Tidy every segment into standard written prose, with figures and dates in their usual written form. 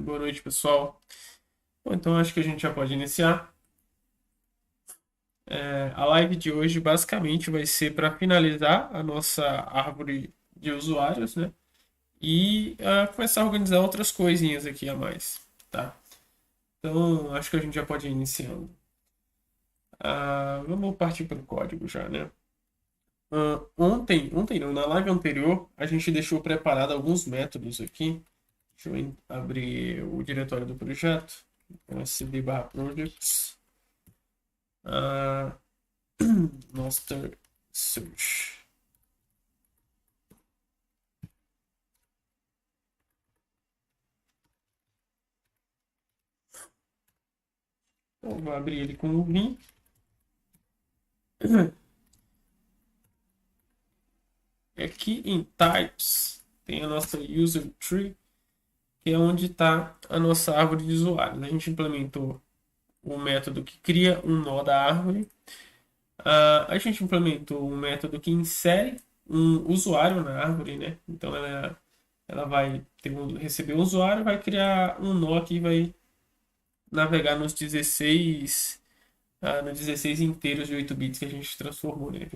Boa noite, pessoal. Bom, então acho que a gente já pode iniciar. A live de hoje basicamente vai ser para finalizar a nossa árvore de usuários, né? E começar a organizar outras coisinhas aqui a mais, tá? Então acho que a gente já pode ir iniciando. Vamos partir para o código já, né? Ontem não, na live anterior, a gente deixou preparado alguns métodos aqui. Deixa eu abrir o diretório do projeto. Então, cd/projects. Master Search. Então, vou abrir ele com o link. Aqui em Types tem a nossa User Tree, que é onde está a nossa árvore de usuários. A gente implementou o método que cria um nó da árvore. A gente implementou um método que insere um usuário na árvore, né? Então ela vai receber um usuário, vai criar um nó que vai navegar nos 16 inteiros de 8 bits que a gente transformou, né?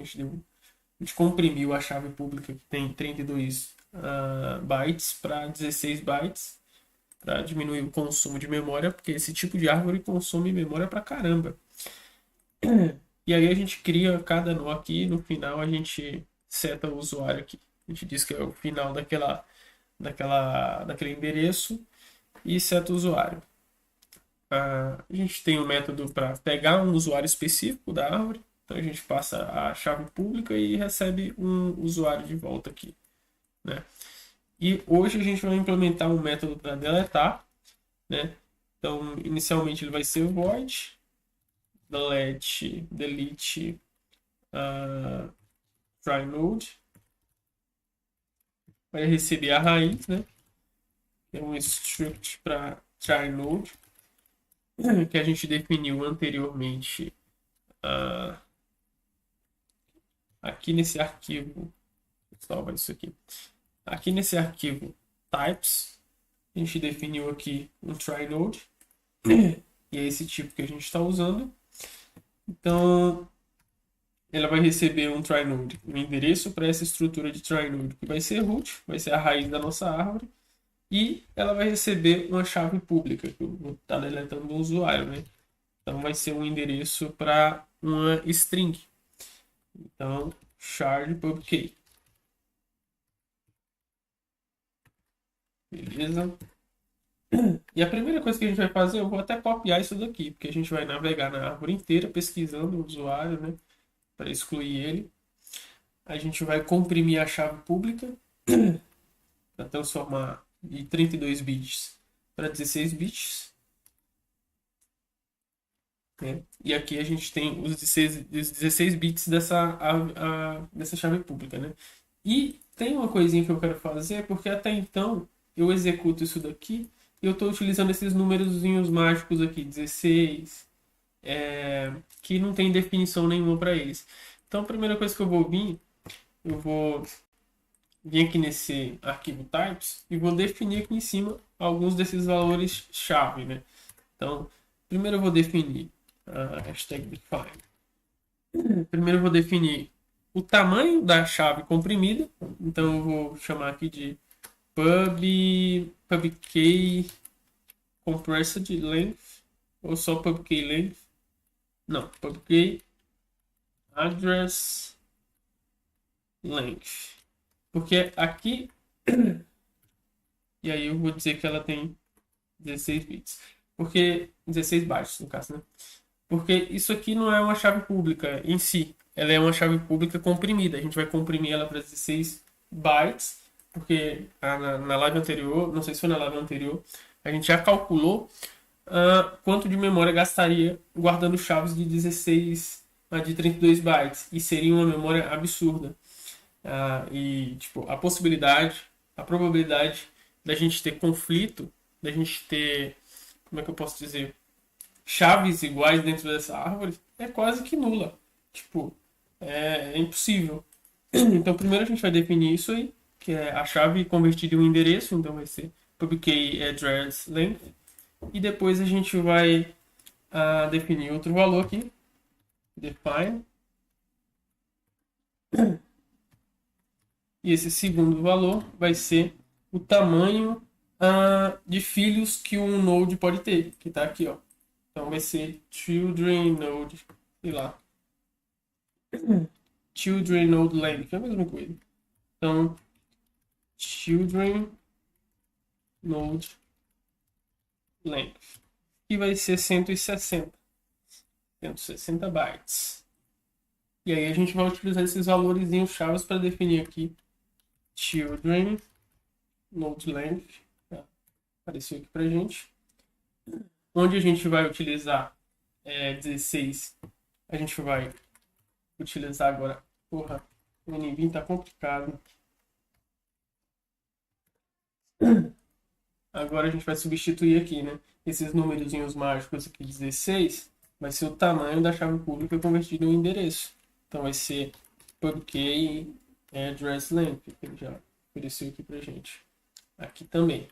A gente comprimiu a chave pública que tem 32 bytes para 16 bytes para diminuir o consumo de memória, porque esse tipo de árvore consome memória pra caramba. E aí a gente cria cada nó aqui e no final a gente seta o usuário aqui. A gente diz que é o final daquele endereço e seta o usuário. A gente tem um método para pegar um usuário específico da árvore. Então a gente passa a chave pública e recebe um usuário de volta aqui, né? E hoje a gente vai implementar um método para deletar, né? Então inicialmente ele vai ser void delete try node, vai receber a raiz, né? É um struct para try node que a gente definiu anteriormente aqui nesse arquivo. Vou salvar isso aqui. Aqui nesse arquivo types, a gente definiu aqui um try node e é esse tipo que a gente está usando. Então, ela vai receber um try node, um endereço para essa estrutura de try node que vai ser root, vai ser a raiz da nossa árvore, e ela vai receber uma chave pública que eu vou estar deletando do usuário, né? Então, vai ser um endereço para uma string. Então, shard pubkey. Beleza? E a primeira coisa que a gente vai fazer, eu vou até copiar isso daqui, porque a gente vai navegar na árvore inteira pesquisando o usuário, né, para excluir ele. A gente vai comprimir a chave pública para transformar de 32 bits para 16 bits. Né? E aqui a gente tem os 16 bits dessa chave pública. Né? E tem uma coisinha que eu quero fazer, porque até então eu executo isso daqui e eu estou utilizando esses númerozinhos mágicos aqui, 16, que não tem definição nenhuma para eles. Então a primeira coisa que eu vou vir aqui nesse arquivo types e vou definir aqui em cima alguns desses valores chave, né? Então, primeiro eu vou definir a hashtag define. Primeiro eu vou definir o tamanho da chave comprimida. Então eu vou chamar aqui de pubkey compressed length ou só pubkey length. Não, pubkey address length. Porque aqui e aí eu vou dizer que ela tem 16 bits. Porque 16 bytes no caso, né? Porque isso aqui não é uma chave pública em si. Ela é uma chave pública comprimida. A gente vai comprimir ela para 16 bytes, porque na live anterior, não sei se foi na live anterior, a gente já calculou quanto de memória gastaria guardando chaves de 16 de 32 bytes. E seria uma memória absurda. E tipo, a probabilidade da gente ter conflito, da gente ter, como é que eu posso dizer, chaves iguais dentro dessa árvore é quase que nula. Tipo, é impossível. Então, primeiro a gente vai definir isso aí, que é a chave convertida em um endereço, então vai ser public address length. E depois a gente vai definir outro valor aqui, define. E esse segundo valor vai ser o tamanho de filhos que um node pode ter, que está aqui, ó. Então vai ser children node, sei lá. Children node length, é a mesma coisa. Então, children node length, que vai ser 160 bytes. E aí a gente vai utilizar esses valores chaves para definir aqui children node length. Apareceu aqui pra gente. Onde a gente vai utilizar 16, a gente vai utilizar agora. Porra, o NVIDIA tá complicado. Agora a gente vai substituir aqui, né? Esses númerozinhos mágicos aqui, 16, vai ser o tamanho da chave pública convertido em um endereço. Então vai ser public address length, que ele já ofereceu aqui pra gente. Aqui também.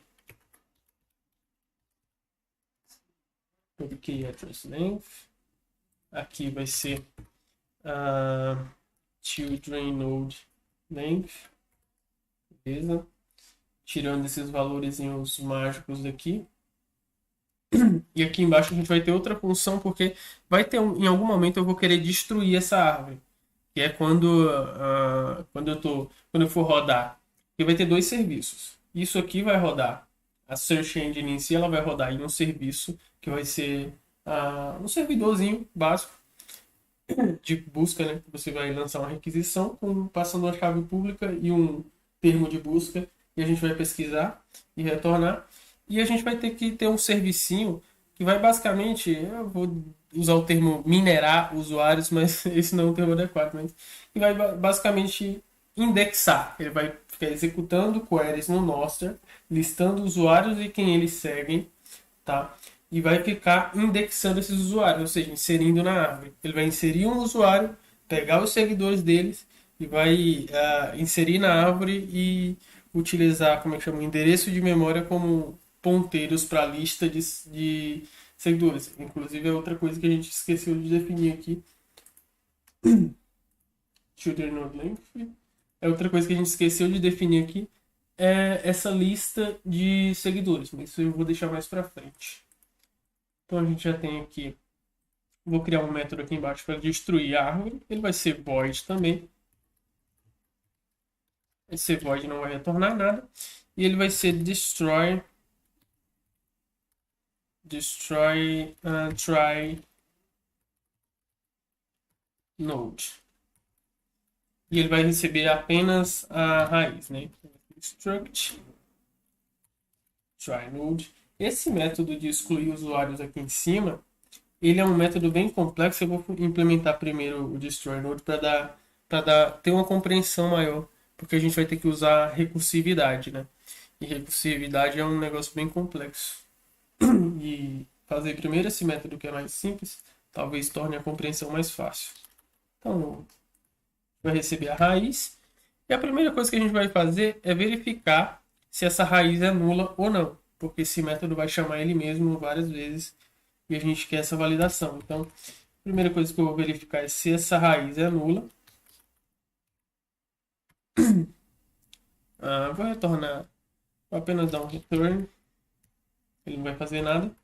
Public address length. Aqui vai ser children node length. Beleza? Tirando esses valorezinhos mágicos daqui. E aqui embaixo a gente vai ter outra função, porque vai ter em algum momento eu vou querer destruir essa árvore. Que é quando eu for rodar. E vai ter dois serviços. Isso aqui vai rodar. A Search Engine em si ela vai rodar em um serviço que vai ser um servidorzinho básico de busca, né? Você vai lançar uma requisição passando uma chave pública e um termo de busca, e a gente vai pesquisar e retornar. E a gente vai ter que ter um servicinho que vai basicamente, eu vou usar o termo minerar usuários, mas esse não é um termo adequado, mas que vai basicamente indexar. Ele vai ficar executando queries no Nostr, listando usuários e quem eles seguem, tá? E vai ficar indexando esses usuários, ou seja, inserindo na árvore. Ele vai inserir um usuário, pegar os seguidores deles e vai inserir na árvore e utilizar, como é que chama, o endereço de memória como ponteiros para a lista de seguidores. Inclusive é outra coisa que a gente esqueceu de definir aqui. Children node length. É outra coisa que a gente esqueceu de definir aqui. É essa lista de seguidores. Mas isso eu vou deixar mais para frente. Então a gente já tem aqui. Vou criar um método aqui embaixo para destruir a árvore. Ele vai ser void também. Esse void não vai retornar nada. E ele vai ser destroy try node. E ele vai receber apenas a raiz, né? Struct try node. Esse método de excluir usuários aqui em cima, ele é um método bem complexo. Eu vou implementar primeiro o destroy node para ter uma compreensão maior, porque a gente vai ter que usar recursividade, né? E recursividade é um negócio bem complexo. E fazer primeiro esse método que é mais simples, talvez torne a compreensão mais fácil. Então, vai receber a raiz. E a primeira coisa que a gente vai fazer é verificar se essa raiz é nula ou não, porque esse método vai chamar ele mesmo várias vezes e a gente quer essa validação. Então, a primeira coisa que eu vou verificar é se essa raiz é nula. Vou retornar, vou apenas dar um return, ele não vai fazer nada.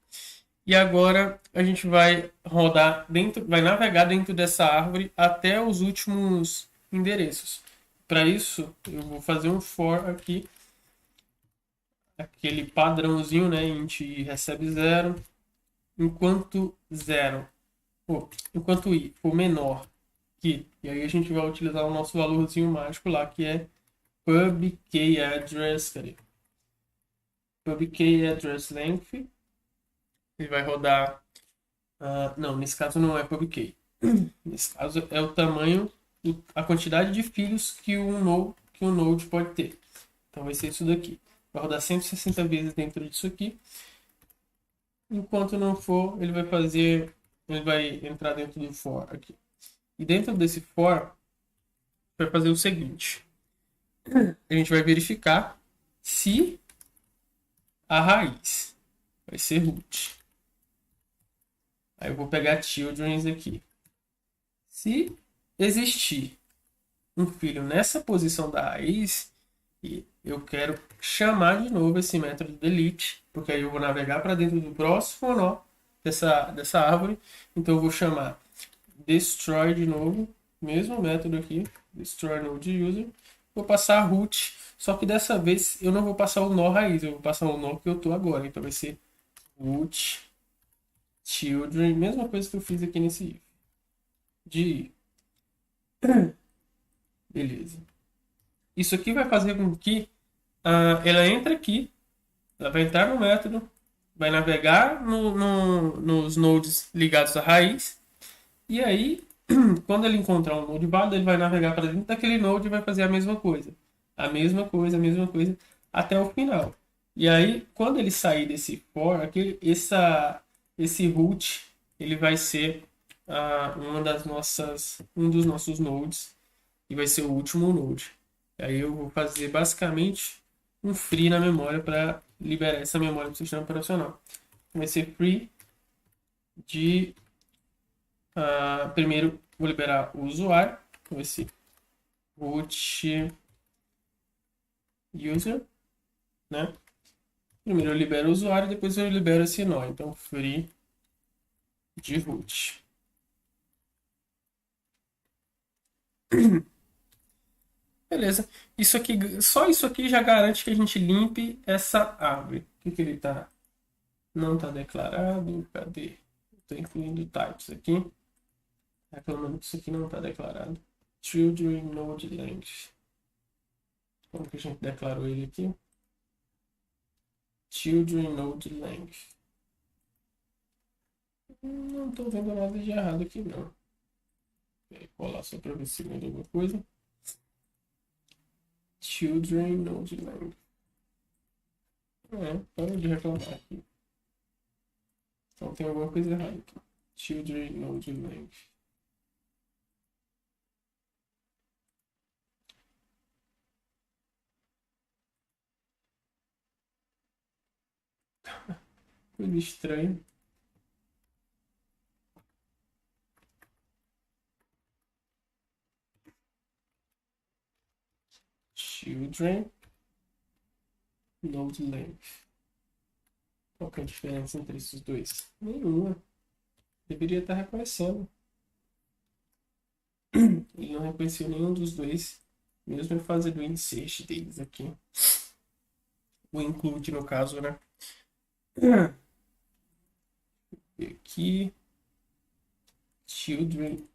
E agora a gente vai rodar dentro, vai navegar dentro dessa árvore até os últimos endereços. Para isso, eu vou fazer um for aqui, aquele padrãozinho, né? Int i recebe 0, enquanto i for menor que, e aí a gente vai utilizar o nosso valorzinho mágico lá, que é public address, cadê? Public address length. Ele vai rodar. Não, nesse caso não é public. Nesse caso é o tamanho, a quantidade de filhos que um node pode ter. Então vai ser isso daqui. Vai rodar 160 vezes dentro disso aqui. Enquanto não for, ele vai entrar dentro do for aqui. E dentro desse for, vai fazer o seguinte. a gente vai verificar se a raiz vai ser root. Aí eu vou pegar children aqui. Se existir um filho nessa posição da raiz, e eu quero chamar de novo esse método delete, porque aí eu vou navegar para dentro do próximo nó dessa árvore. Então eu vou chamar destroy de novo, mesmo método aqui, destroy node user. Vou passar root, só que dessa vez eu não vou passar o nó raiz, eu vou passar o nó que eu tô agora. Então vai ser root children, mesma coisa que eu fiz aqui nesse if. De beleza. Isso aqui vai fazer com que ela entre aqui, ela vai entrar no método, vai navegar nos nodes ligados à raiz, e aí, quando ele encontrar um node válido, ele vai navegar para dentro daquele node e vai fazer a mesma coisa. A mesma coisa, a mesma coisa, até o final. E aí, quando ele sair desse for, esse root, ele vai ser um dos nossos nodes, e vai ser o último node. Aí eu vou fazer basicamente um free na memória para liberar essa memória do sistema operacional. Vai ser free de... primeiro vou liberar o usuário. Então vai ser root user, né? Primeiro eu libero o usuário, depois eu libero esse nó. Então free de root. Beleza. Isso aqui, só isso aqui já garante que a gente limpe essa árvore. O que ele tá? Não está declarado. Cadê? Estou incluindo types aqui. Reclamando que isso aqui não está declarado. Children node length. Como que a gente declarou ele aqui? Children node length. Não estou vendo nada de errado aqui não. Vou colar só para ver se muda alguma coisa. Children node length. Para de reclamar aqui. Então tem alguma coisa errada aqui. Children node length. Coisa estranha. Children node length. Qual que é a diferença entre esses dois? Nenhuma. Deveria estar reconhecendo. Ele não reconheceu nenhum dos dois, mesmo eu fazendo o insert deles aqui. O include, no caso, né? E aqui. Children.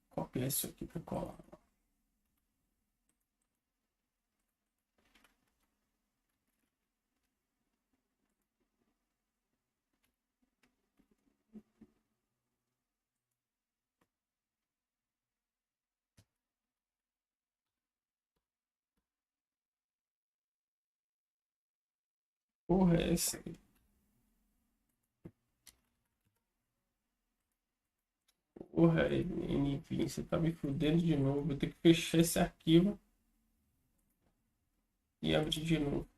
Copiar isso aqui para colar. Porra, é essa aí. Porra, NV, você tá me fudendo de novo. Vou ter que fechar esse arquivo e abrir de novo.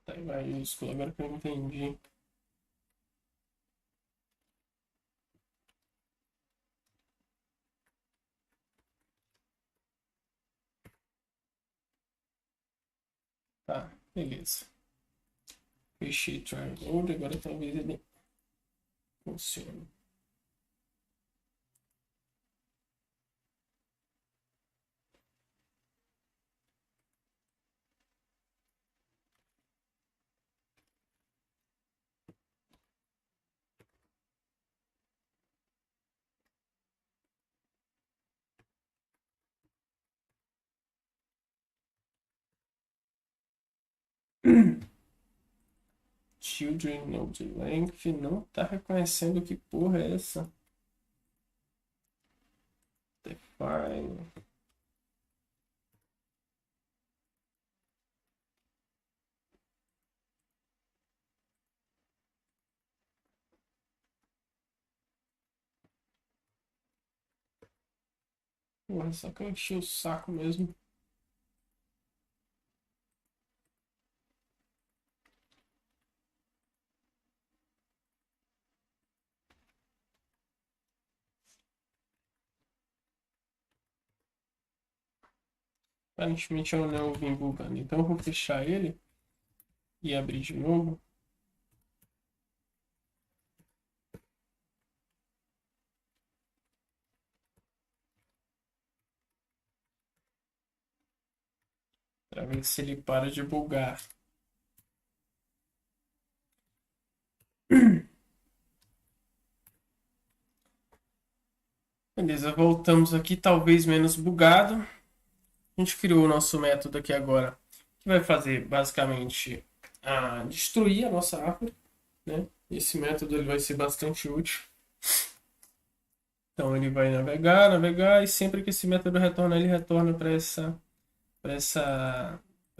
Tá em maiúsculo, agora que eu entendi. Tá, beleza. Fechei try mode, agora talvez ele funcione. children node length não tá reconhecendo que porra é essa. Define. Porra, só que eu enchi o saco mesmo. Aparentemente eu não vim bugando. Então eu vou fechar ele e abrir de novo. Para ver se ele para de bugar. Beleza, voltamos aqui, talvez menos bugado. A gente criou o nosso método aqui agora, que vai fazer basicamente destruir a nossa árvore, né? Esse método ele vai ser bastante útil. Então ele vai navegar, navegar, e sempre que esse método retorna, ele retorna para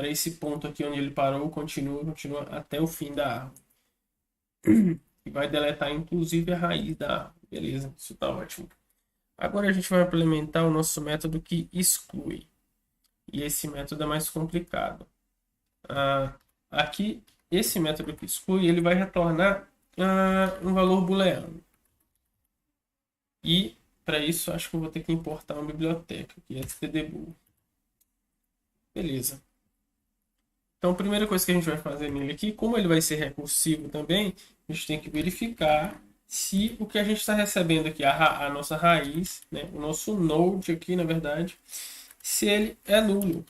esse ponto aqui onde ele parou, continua até o fim da árvore. E vai deletar inclusive a raiz da árvore. Beleza, isso está ótimo. Agora a gente vai implementar o nosso método que exclui. E esse método é mais complicado. Aqui, esse método que exclui, ele vai retornar um valor booleano. E, para isso, acho que eu vou ter que importar uma biblioteca, que é stdbool. Beleza. Então, a primeira coisa que a gente vai fazer nele aqui, como ele vai ser recursivo também, a gente tem que verificar se o que a gente está recebendo aqui, a nossa raiz, né, o nosso node aqui, na verdade, se ele é nulo.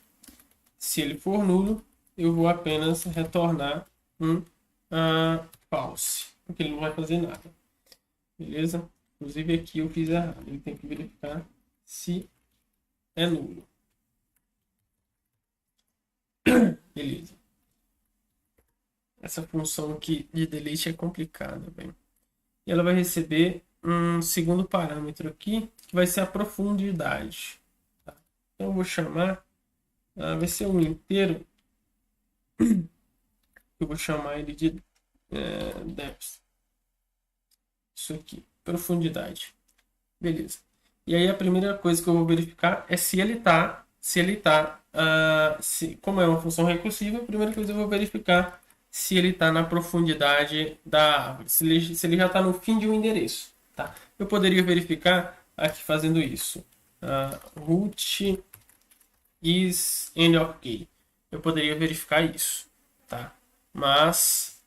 Se ele for nulo, eu vou apenas retornar um false, porque ele não vai fazer nada. Beleza? Inclusive aqui eu fiz errado. Ele tem que verificar se é nulo. Beleza. Essa função aqui de delete é complicada, bem. E ela vai receber um segundo parâmetro aqui, que vai ser a profundidade. Tá? Então eu vou chamar, vai ser um inteiro. Eu vou chamar ele de depth. Isso aqui, profundidade. Beleza. E aí a primeira coisa que eu vou verificar é se ele está, como é uma função recursiva, a primeira coisa eu vou verificar se ele está na profundidade da árvore, se ele já está no fim de um endereço. Tá? Eu poderia verificar aqui fazendo isso. Root is end of key. Eu poderia verificar isso. Tá? Mas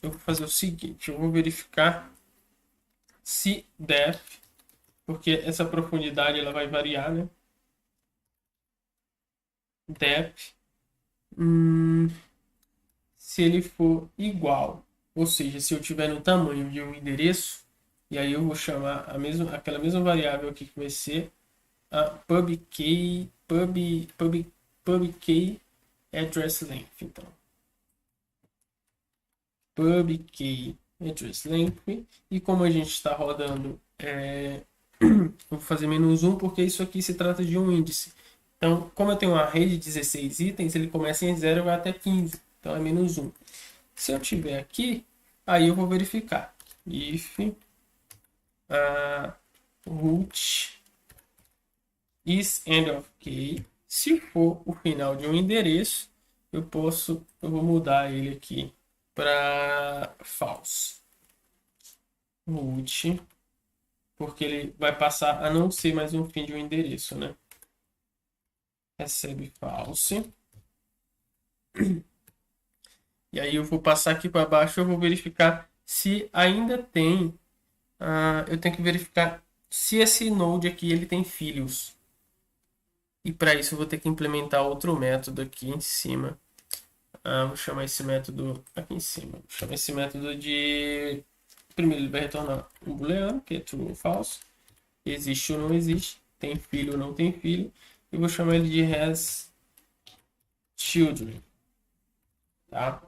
eu vou fazer o seguinte, eu vou verificar se def, porque essa profundidade ela vai variar, né? Def, se ele for igual, ou seja, se eu tiver no tamanho de um endereço, e aí eu vou chamar aquela mesma variável aqui que vai ser a pubkey address length, então. Pubkey address length, e como a gente está rodando, vou fazer -1 porque isso aqui se trata de um índice. Então, como eu tenho uma rede de 16 itens, ele começa em 0 e vai até 15. Então é -1. Se eu tiver aqui, aí eu vou verificar. If root is end of key. Se for o final de um endereço, eu vou mudar ele aqui para false. Root, porque ele vai passar a não ser mais um fim de um endereço, né? Recebe false. E aí eu vou passar aqui para baixo, eu vou verificar se ainda tem. Eu tenho que verificar se esse node aqui ele tem filhos. E para isso eu vou ter que implementar outro método aqui em cima. Vou chamar esse método aqui em cima. Vou chamar esse método de... Primeiro ele vai retornar um booleano, que é true ou false. Existe ou não existe. Tem filho ou não tem filho. E vou chamar ele de has children. Tá?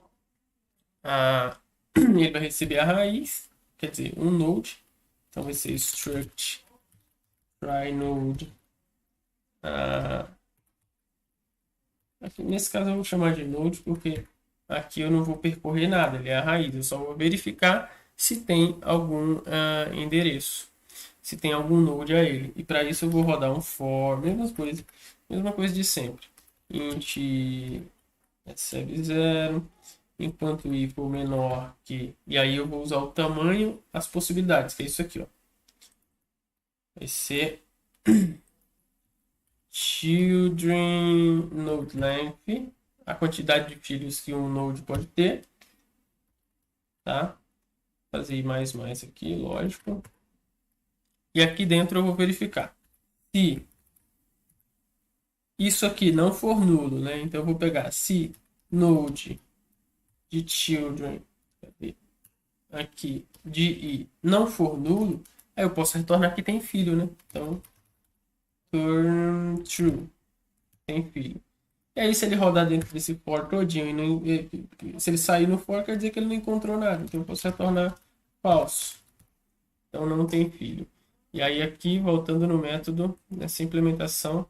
a, ele vai receber a raiz, quer dizer, um node. Então vai ser struct try node. Aqui, nesse caso eu vou chamar de node porque aqui eu não vou percorrer nada, ele é a raiz. Eu só vou verificar se tem algum endereço, se tem algum node a ele. E para isso eu vou rodar um for, mesma coisa de sempre. Int recebe 0, enquanto i for menor que... E aí eu vou usar o tamanho, as possibilidades, que é isso aqui, ó. Vai ser children node length, a quantidade de filhos que um node pode ter, tá? Fazer mais aqui, lógico. E aqui dentro eu vou verificar se isso aqui não for nulo, né? Então eu vou pegar se node de children aqui de i não for nulo, aí eu posso retornar que tem filho, né? Então turn true, tem filho. E aí se ele rodar dentro desse for todinho e não, se ele sair no for, quer dizer que ele não encontrou nada. Então eu posso retornar falso. Então não tem filho. E aí aqui, voltando no método, nessa implementação,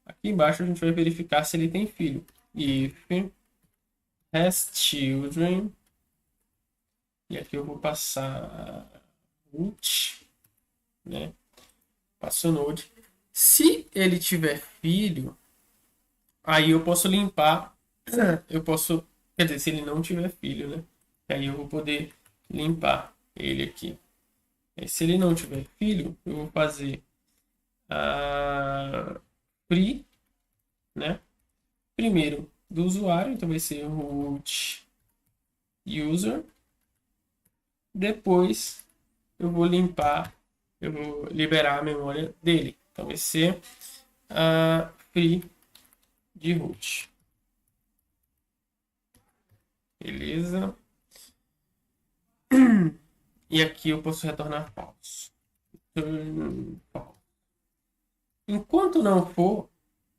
aqui embaixo a gente vai verificar se ele tem filho. If has children. E aqui eu vou passar root, né? Passo node. Se ele tiver filho, aí eu posso limpar. Eu posso, quer dizer, se ele não tiver filho, né? Aí eu vou poder limpar ele aqui. Se ele não tiver filho, eu vou fazer a free, né? Primeiro do usuário, então vai ser root user. Depois eu vou limpar, eu vou liberar a memória dele. Então vai ser a free de root. Beleza? E aqui eu posso retornar false. Enquanto não for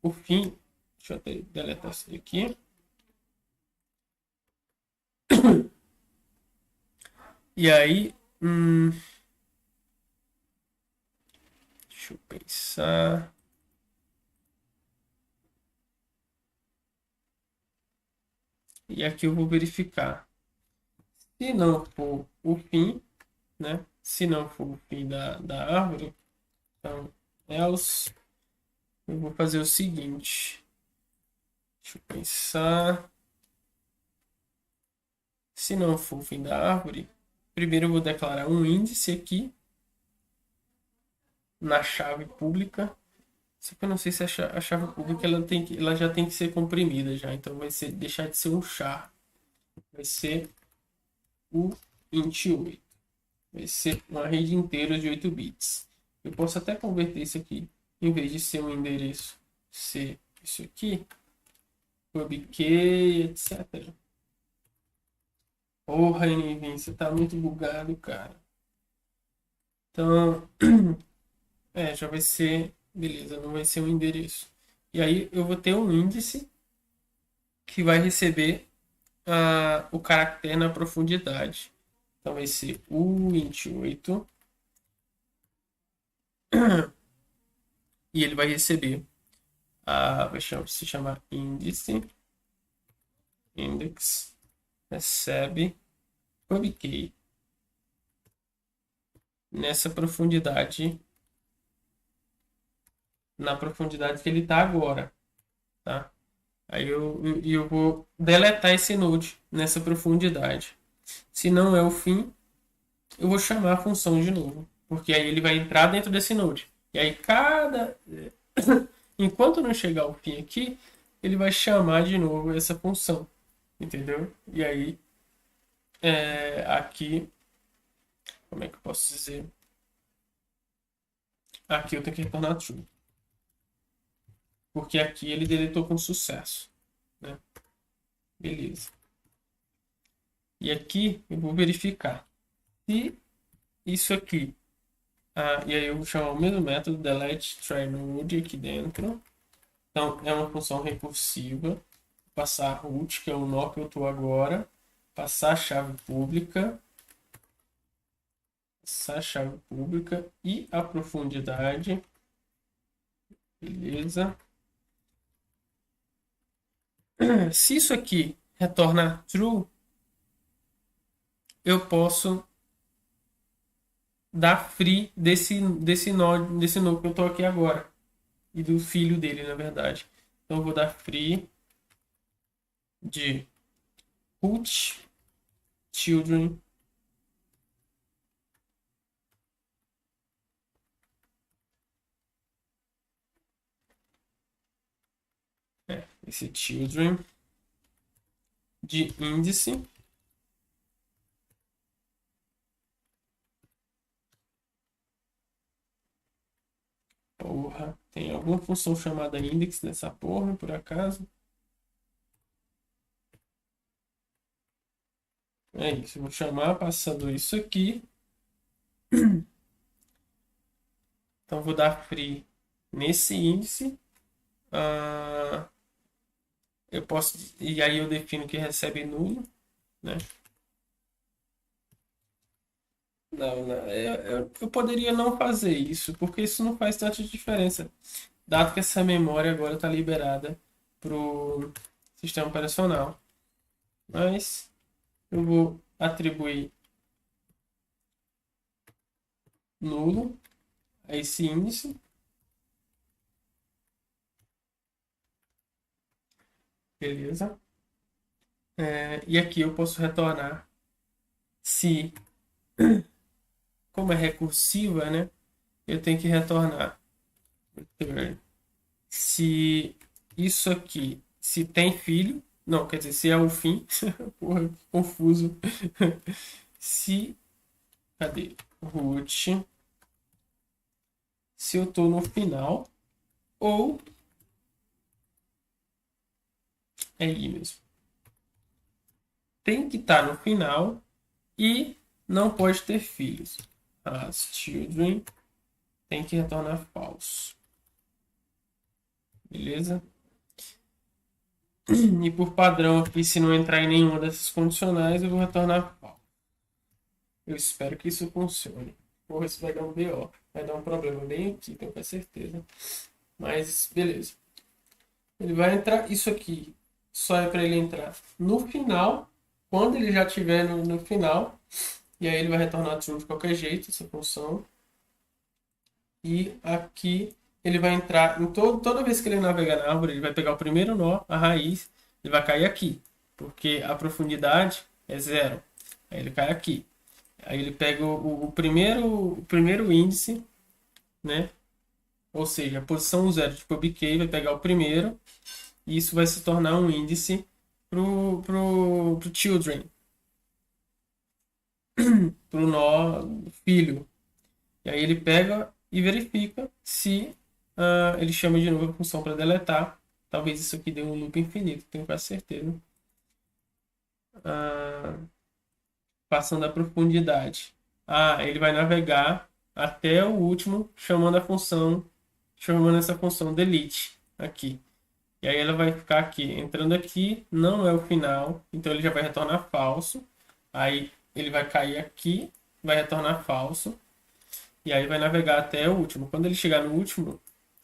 o fim, deixa eu até deletar isso aqui. E aí, deixa eu pensar. E aqui eu vou verificar. Se não for o fim, né? Se não for o fim da árvore, então, else, eu vou fazer o seguinte. Deixa eu pensar. Se não for o fim da árvore, primeiro eu vou declarar um índice aqui na chave pública. Só que eu não sei se a chave pública ela já tem que ser comprimida já. Então vai deixar de ser um char. Vai ser o int 8. Vai ser um array de inteiros de 8 bits. Eu posso até converter isso aqui. Em vez de ser um endereço, ser isso aqui. PubKey, etc. Porra, Nvim, você tá muito bugado, cara. Então, já vai ser... Beleza, não vai ser um endereço. E aí eu vou ter um índice que vai receber o caractere na profundidade. Então vai ser o int 8. E ele vai receber, vai se chamar índice, index, recebe PubKey nessa profundidade, na profundidade que ele está agora, tá? Aí eu vou deletar esse node nessa profundidade. Se não é o fim, eu vou chamar a função de novo, porque aí ele vai entrar dentro desse node. E aí enquanto não chegar ao fim aqui, ele vai chamar de novo essa função, entendeu? E aí aqui, como é que eu posso dizer? Aqui eu tenho que retornar true. Porque aqui ele deletou com sucesso, né? Beleza. E aqui eu vou verificar se isso aqui. E aí eu vou chamar o mesmo método delete try node aqui dentro. Então é uma função recursiva. Vou passar root, que é o nó que eu estou agora. passar a chave pública. Passar a chave pública e a profundidade. Beleza. Se isso aqui retornar true, eu posso dar free desse nó que eu estou aqui agora. E do filho dele, na verdade. Então eu vou dar free de put children esse children de índice porra, tem alguma função chamada index nessa porra, por acaso? É isso, eu vou chamar passando isso aqui. Então vou dar free nesse índice. Eu posso, e aí eu defino que recebe nulo, né? Não, eu poderia não fazer isso, porque isso não faz tanta diferença, dado que essa memória agora está liberada para o sistema operacional. Mas eu vou atribuir nulo a esse índice. Beleza. E aqui eu posso retornar se, como é recursiva, né? Eu tenho que retornar se isso aqui, se tem filho, não, quer dizer, se é o fim, porra, que confuso. Se, cadê? Root, se eu tô no final, ou é aí mesmo. Tem que estar no final e não pode ter filhos. As children tem que retornar false. Beleza? E por padrão aqui, se não entrar em nenhuma dessas condicionais, eu vou retornar false. Eu espero que isso funcione. Porra, isso vai dar um BO. Vai dar um problema bem aqui, tenho quase certeza. Mas, beleza. Ele vai entrar, isso aqui só é para ele entrar no final, quando ele já estiver no final. E aí ele vai retornar true de qualquer jeito, essa função. E aqui ele vai entrar em toda vez que ele navegar na árvore, ele vai pegar o primeiro nó, a raiz, ele vai cair aqui, porque a profundidade é 0. Aí ele cai aqui. Aí ele pega o primeiro índice, né? Ou seja, a posição 0 de publiquei vai pegar o primeiro, e isso vai se tornar um índice pro children, pro nó filho. E aí ele pega e verifica se ele chama de novo a função para deletar. Talvez isso aqui dê um loop infinito, tenho quase certeza. Passando a profundidade. Ele vai navegar até o último, chamando essa função delete aqui. E aí ela vai ficar aqui, entrando aqui, não é o final, então ele já vai retornar falso. Aí ele vai cair aqui, vai retornar falso. E aí vai navegar até o último. Quando ele chegar no último,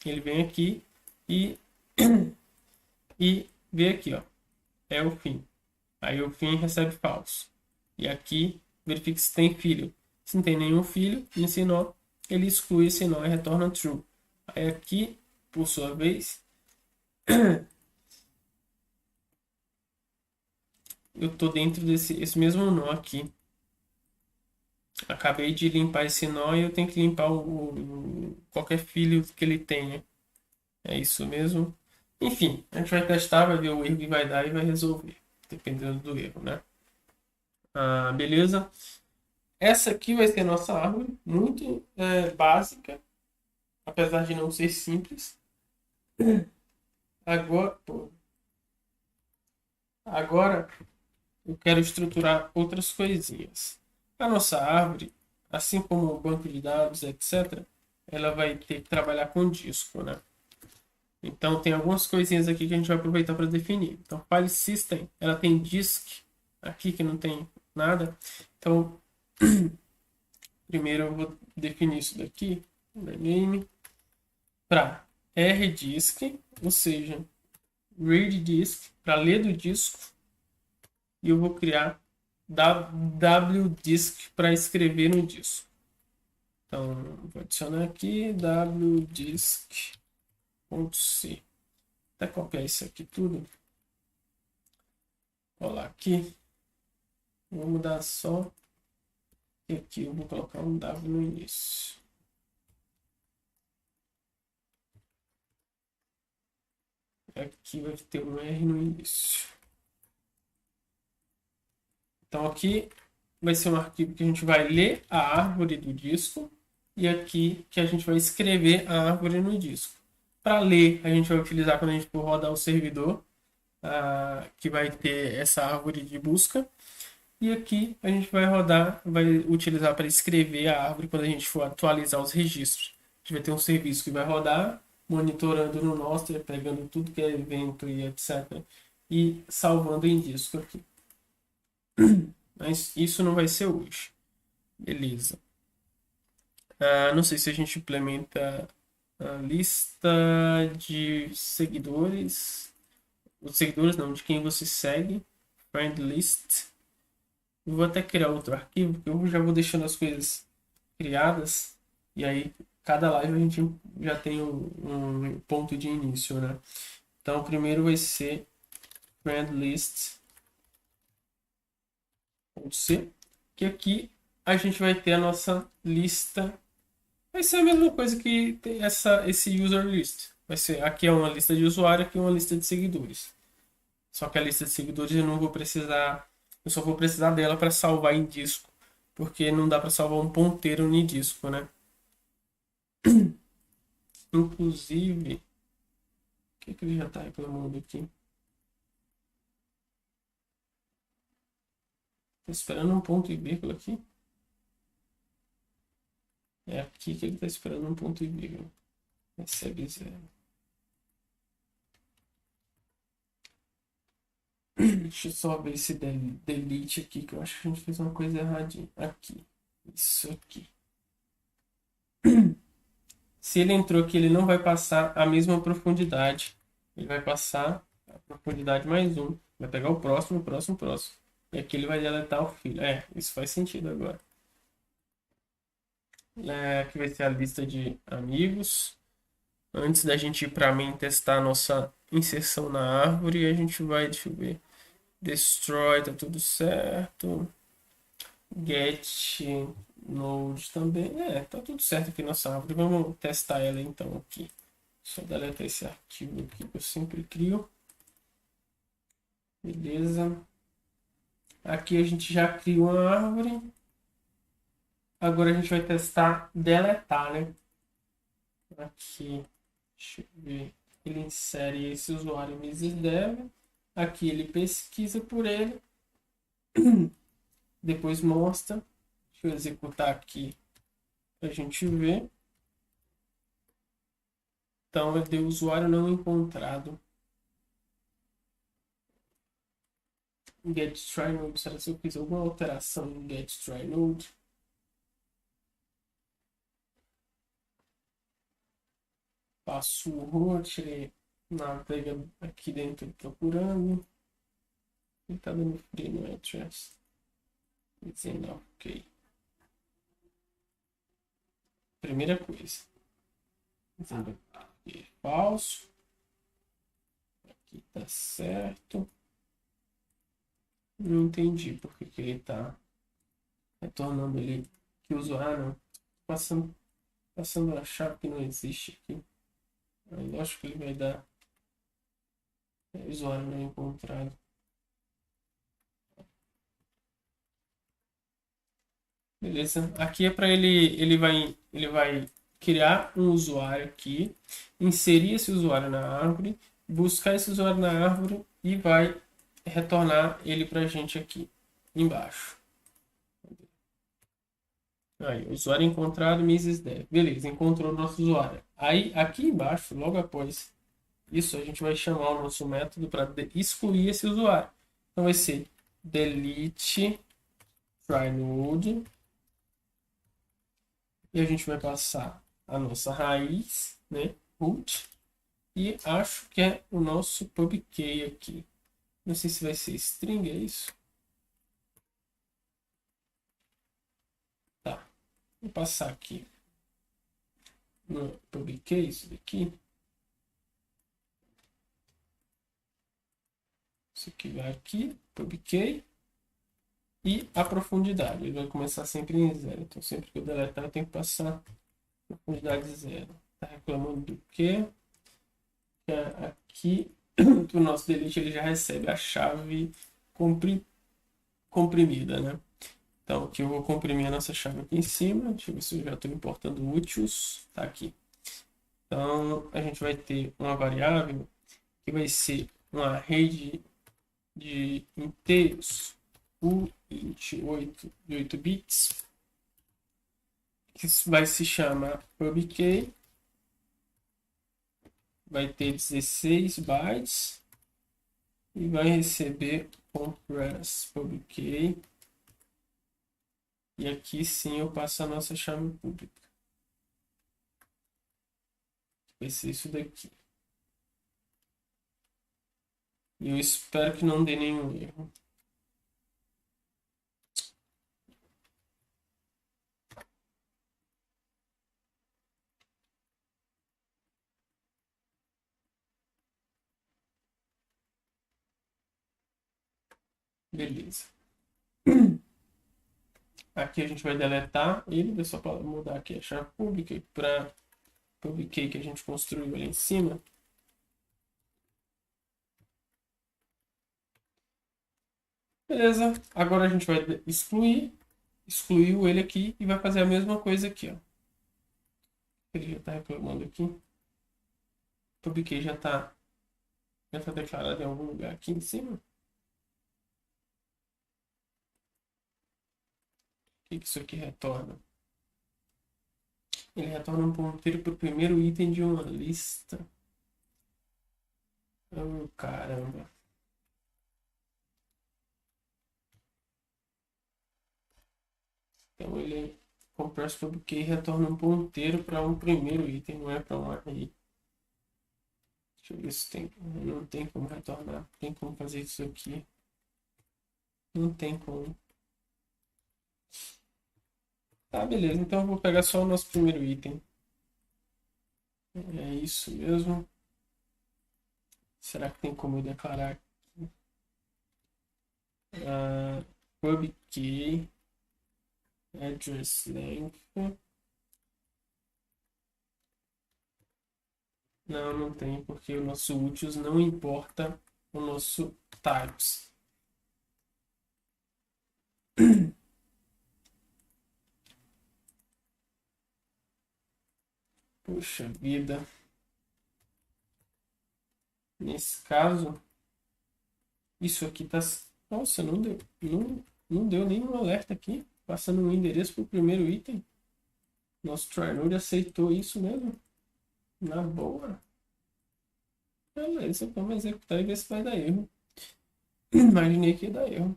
ele vem aqui e vê aqui, ó. É o fim. Aí o fim recebe falso. E aqui verifica se tem filho. Se não tem nenhum filho nesse nó, ele exclui esse nó e retorna true. Aí aqui, por sua vez, eu estou dentro esse mesmo nó aqui. Acabei de limpar esse nó e eu tenho que limpar qualquer filho que ele tenha. É isso mesmo. Enfim, a gente vai testar, vai ver o erro que vai dar e vai resolver, dependendo do erro, né? Beleza. Essa aqui vai ser a nossa árvore, muito básica, apesar de não ser simples. Agora eu quero estruturar outras coisinhas. A nossa árvore, assim como o banco de dados, etc., ela vai ter que trabalhar com disco, né? Então tem algumas coisinhas aqui que a gente vai aproveitar para definir. Então, file system, ela tem disk aqui que não tem nada. Então, primeiro eu vou definir isso daqui, name, para rdisk, ou seja, read disk, para ler do disco, e eu vou criar wdisk para escrever no disco. Então, vou adicionar aqui wdisk.c. Até copiar isso aqui tudo. Colar aqui. Vou mudar só. E aqui eu vou colocar um W no início. Aqui vai ter um R no início. Então aqui vai ser um arquivo que a gente vai ler a árvore do disco. E aqui que a gente vai escrever a árvore no disco. Para ler, a gente vai utilizar quando a gente for rodar o servidor, que vai ter essa árvore de busca. E aqui a gente vai utilizar para escrever a árvore quando a gente for atualizar os registros. A gente vai ter um serviço que vai rodar, monitorando no Nostr, pegando tudo que é evento e etc. E salvando em disco aqui. Mas isso não vai ser hoje. Beleza. Não sei se a gente implementa a lista de seguidores. Os seguidores não, de quem você segue. Friend list. Eu vou até criar outro arquivo, porque eu já vou deixando as coisas criadas. E aí, cada live a gente já tem um ponto de início, né? Então, o primeiro vai ser friend list.c, que aqui a gente vai ter a nossa lista. Vai ser a mesma coisa que esse user list. Vai ser, aqui é uma lista de usuário, aqui é uma lista de seguidores. Só que a lista de seguidores eu não vou precisar, eu só vou precisar dela para salvar em disco, porque não dá para salvar um ponteiro em disco, né? Inclusive, o que ele já está reclamando aqui? Estou esperando um ponto e vírgula aqui. É aqui que ele está esperando um ponto e vírgula. Recebe 0. Deixa eu só ver esse delete aqui, que eu acho que a gente fez uma coisa erradinha. Aqui. Isso aqui. Se ele entrou aqui, ele não vai passar a mesma profundidade. Ele vai passar a profundidade mais 1. Vai pegar o próximo, o próximo, o próximo. E aqui ele vai deletar o filho. Isso faz sentido agora. Aqui vai ser a lista de amigos. Antes da gente ir para main testar a nossa inserção na árvore, a gente vai, deixa eu ver, destroy, tá tudo certo. Get node também, tá tudo certo aqui nossa árvore. Vamos testar ela então aqui. Só deletar esse arquivo aqui que eu sempre crio. Beleza. Aqui a gente já criou uma árvore. Agora a gente vai testar deletar, né? Aqui, deixa eu ver. Ele insere esse usuário MrsDev. Aqui ele pesquisa por ele. Depois mostra. Deixa eu executar aqui para a gente ver. Então, deu usuário não encontrado. Get try node. Será que eu fiz alguma alteração em get try node? Passo o root, ele navega aqui dentro procurando. Ele está dando free no address. Dizendo ok. Primeira coisa. Dizendo aqui falso. Aqui tá certo. Não entendi porque que ele tá retornando ele que o usuário não. Passando a chave que não existe aqui. Aí lógico que ele vai dar usuário não encontrado. Beleza. Aqui é para ele vai criar um usuário aqui, inserir esse usuário na árvore, buscar esse usuário na árvore e vai retornar ele para a gente aqui embaixo. Aí, usuário encontrado, MrsDev. Beleza, encontrou o nosso usuário. Aí, aqui embaixo, logo após isso, a gente vai chamar o nosso método para excluir esse usuário. Então, vai ser delete try node. E a gente vai passar a nossa raiz, né? Root. E acho que é o nosso pubkey aqui. Não sei se vai ser string, é isso? Tá. Vou passar aqui no pubkey, isso daqui. Isso aqui vai aqui, pubkey. E a profundidade. Ele vai começar sempre em 0. Então, sempre que eu deletar, eu tenho que passar profundidade 0. Está reclamando do quê? Que aqui, o nosso delete ele já recebe a chave comprimida, né? Então, aqui eu vou comprimir a nossa chave aqui em cima. Deixa eu ver se eu já estou importando úteis. Tá aqui. Então, a gente vai ter uma variável que vai ser uma rede de inteiros int 8 de 8 bits, que vai se chamar pubkey, vai ter 16 bytes e vai receber compress pubkey. E aqui sim eu passo a nossa chave pública. Vai ser isso daqui. E eu espero que não dê nenhum erro. Beleza. Aqui a gente vai deletar ele, é só para mudar aqui a chave pública para pubkey que a gente construiu ali em cima. Beleza, agora a gente vai excluiu ele aqui e vai fazer a mesma coisa aqui, ó. Ele já está reclamando aqui. O pubkey já está declarado em algum lugar aqui em cima. O que isso aqui retorna? Ele retorna um ponteiro para o primeiro item de uma lista. Oh, caramba. Então ele compress pubkey retorna um ponteiro para um primeiro item, não é para um array. Deixa eu ver se tem. Não tem como retornar. Tem como fazer isso aqui. Não tem como. Tá, beleza. Então eu vou pegar só o nosso primeiro item. É isso mesmo. Será que tem como eu declarar aqui? Pubkey address length. Não, não tem, porque o nosso utils não importa o nosso types. Puxa vida. Nesse caso, isso aqui tá... Nossa, não deu nenhum alerta aqui. Passando um endereço para o primeiro item. Nosso try-node aceitou isso mesmo. Na boa. Beleza, vamos executar e ver se vai dar erro. Imaginei que ia dar erro.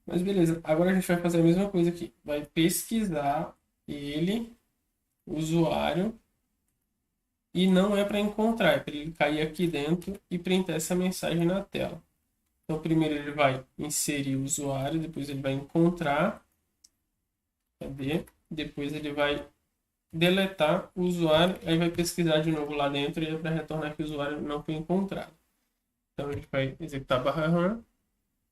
Mas beleza, agora a gente vai fazer a mesma coisa aqui. Vai pesquisar ele, o usuário, e não é para encontrar, é para ele cair aqui dentro e printar essa mensagem na tela. Então primeiro ele vai inserir o usuário, depois ele vai encontrar. Cadê? Depois ele vai deletar o usuário, aí vai pesquisar de novo lá dentro e é para retornar que o usuário não foi encontrado. Então a gente vai executar /run,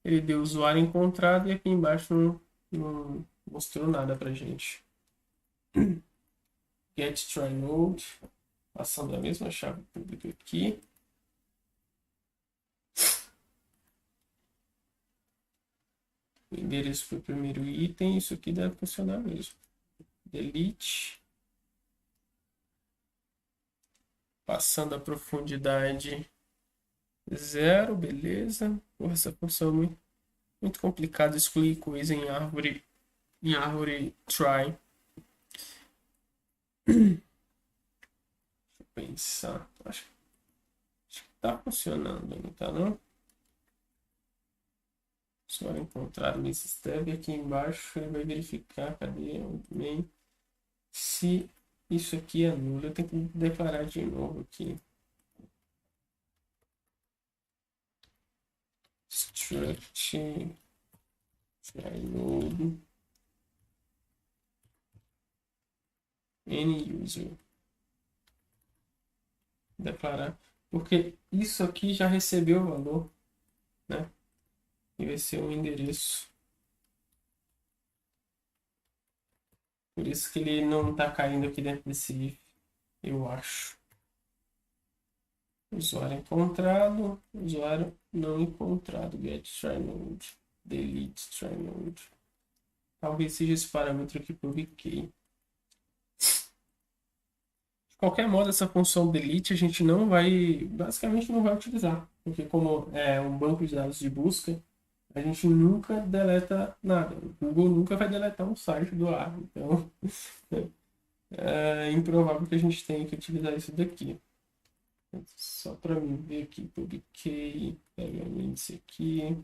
ele deu o usuário encontrado e aqui embaixo não mostrou nada para gente. Get try node, passando a mesma chave pública aqui. O endereço para o primeiro item, isso aqui deve funcionar mesmo. Delete. Passando a profundidade 0, beleza. Porra, essa função é muito complicada, excluir coisa em árvore try. Deixa eu pensar. Acho que tá funcionando, não tá não? usuário encontrado nesse step. Aqui embaixo ele vai verificar, cadê? Bem, se isso aqui é nulo, eu tenho que declarar de novo aqui. Struct node any user. Declarar. Porque isso aqui já recebeu o valor, né? E vai ser um endereço. Por isso que ele não está caindo aqui dentro desse if, eu acho. Usuário encontrado, usuário não encontrado. Get try node, delete try node. Talvez seja esse parâmetro que publiquei. De qualquer modo, essa função delete a gente não vai, basicamente não vai utilizar, porque como é um banco de dados de busca, a gente nunca deleta nada. O Google nunca vai deletar um site do ar, então é improvável que a gente tenha que utilizar isso daqui. Só para mim ver aqui, publiquei, pega o índice aqui.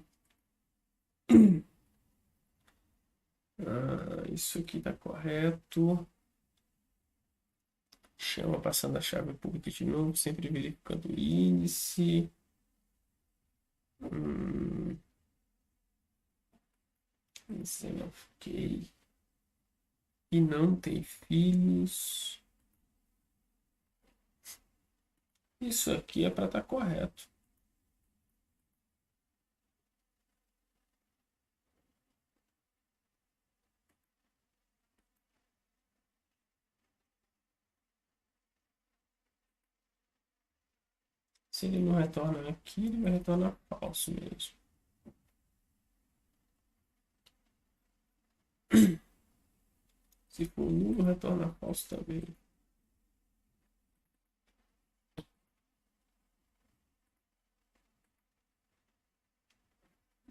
Isso aqui está correto. Chama passando a chave pública de novo, sempre verificando o índice. Ok. E não tem filhos. Isso aqui é para estar correto. Se ele não retorna aqui, ele vai retornar falso mesmo. Se for nulo, retorna falso também.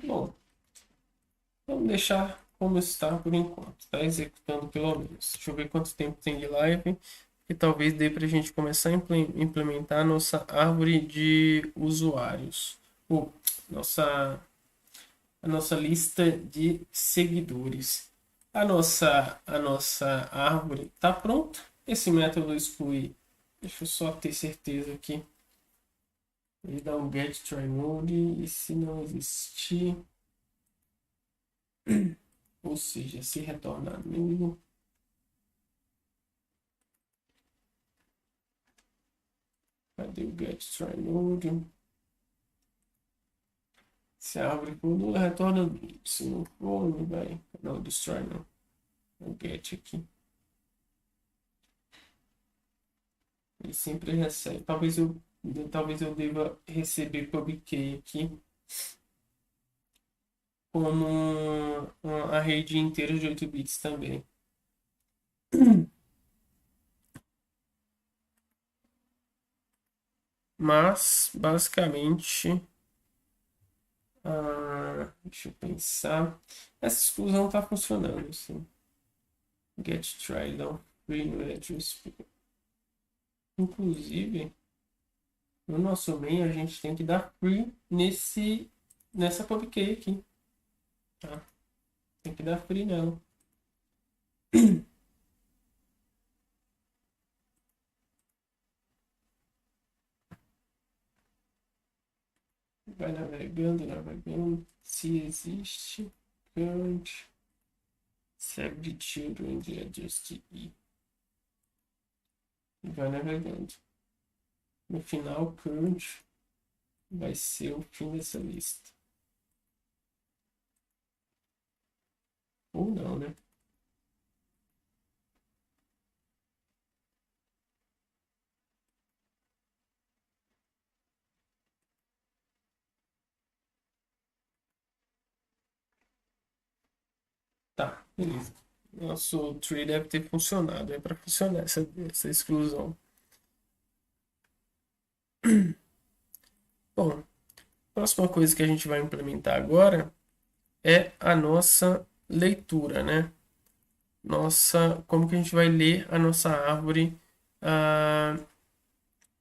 Bom, vamos deixar como está por enquanto. Está executando pelo menos. Deixa eu ver quanto tempo tem de live. E talvez dê para a gente começar a implementar a nossa árvore de usuários. Ou a nossa lista de seguidores. A nossa árvore está pronta. Esse método exclui. Deixa eu só ter certeza aqui. Ele dá um get try node e se não existir, ou seja, se retornar nulo, cadê o get try node? Se a árvore for nula, retorna nulo. Se não for, não vai. Não, destroy não. O get aqui. Ele sempre recebe. Talvez eu deva receber publiquei aqui como uma rede inteira de 8 bits também. Mas, basicamente, deixa eu pensar. Essa exclusão está funcionando, assim. Get try down free no address. Inclusive, no nosso main, a gente tem que dar free nessa publiquei aqui. Tá? Tem que dar free nela. Vai navegando. Se existe, current, save children de adjust e vai navegando. No final, current vai ser o fim dessa lista. Ou não, né? Tá, beleza. Nosso tree deve ter funcionado. É para funcionar essa exclusão. Bom, a próxima coisa que a gente vai implementar agora é a nossa leitura, né? Como que a gente vai ler a nossa árvore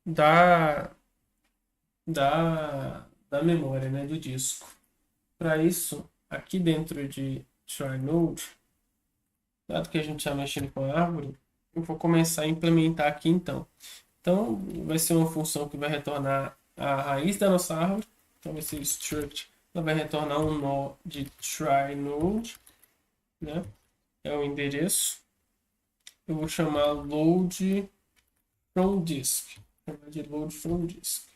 da, da memória, né? Do disco. Para isso, aqui dentro de try_node, dado que a gente está mexendo com a árvore, eu vou começar a implementar aqui então. Então, vai ser uma função que vai retornar a raiz da nossa árvore. Então, vai ser struct. Ela vai retornar um nó de try_node, né? É o endereço. Eu vou chamar load from disk. Vou chamar de load from disk.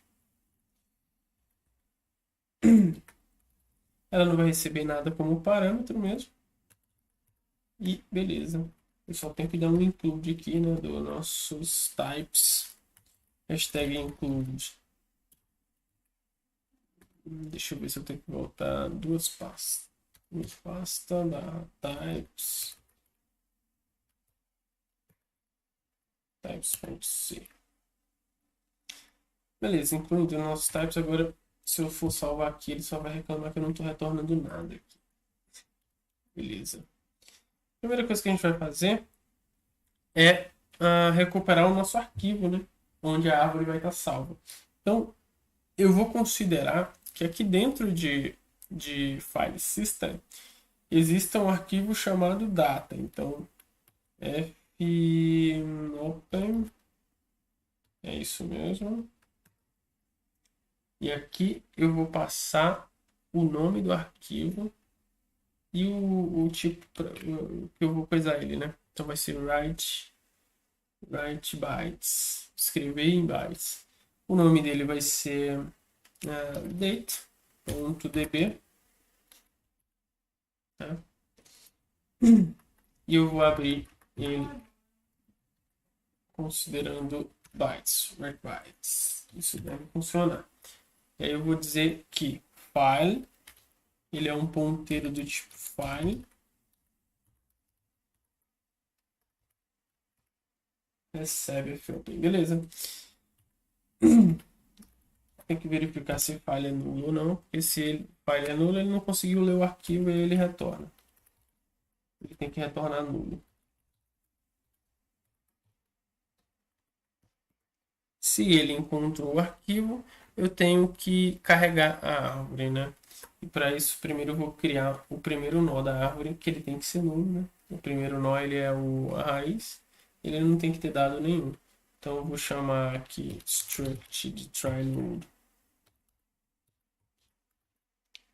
Ela não vai receber nada como parâmetro mesmo. E beleza. Eu só tenho que dar um include aqui, né, dos nossos types. Hashtag include. Deixa eu ver se eu tenho que voltar duas pastas. Duas pastas da types. Types.c. Beleza, incluindo nossos types. Agora, se eu for salvar aqui, ele só vai reclamar que eu não estou retornando nada aqui. Beleza. A primeira coisa que a gente vai fazer é recuperar o nosso arquivo, né? Onde a árvore vai estar salva. Então, eu vou considerar que aqui dentro de file system existe um arquivo chamado data. Então, fopen, é isso mesmo. E aqui eu vou passar o nome do arquivo e o tipo que eu vou coisar ele, né? Então vai ser write bytes, escrever em bytes. O nome dele vai ser date.db, tá? E eu vou abrir ele considerando bytes, write bytes. Isso deve funcionar. E aí eu vou dizer que file, ele é um ponteiro do tipo file. Recebe fopen, beleza. Tem que verificar se file é nulo ou não, porque se file é nulo, ele não conseguiu ler o arquivo e ele retorna. Ele tem que retornar nulo. Se ele encontrou o arquivo, eu tenho que carregar a árvore, né? E para isso, primeiro eu vou criar o primeiro nó da árvore, que ele tem que ser nulo, né? O primeiro nó, ele é a raiz, ele não tem que ter dado nenhum. Então eu vou chamar aqui struct de try_node.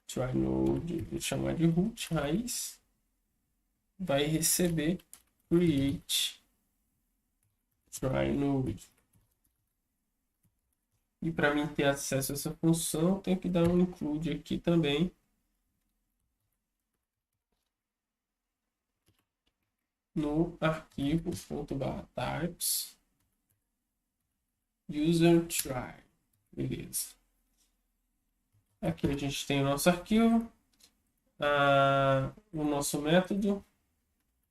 Try_node, vou chamar de root, raiz. Vai receber create try_node. E para mim ter acesso a essa função, eu tenho que dar um include aqui também. No arquivo .types user try. Beleza. Aqui a gente tem o nosso arquivo, o nosso método.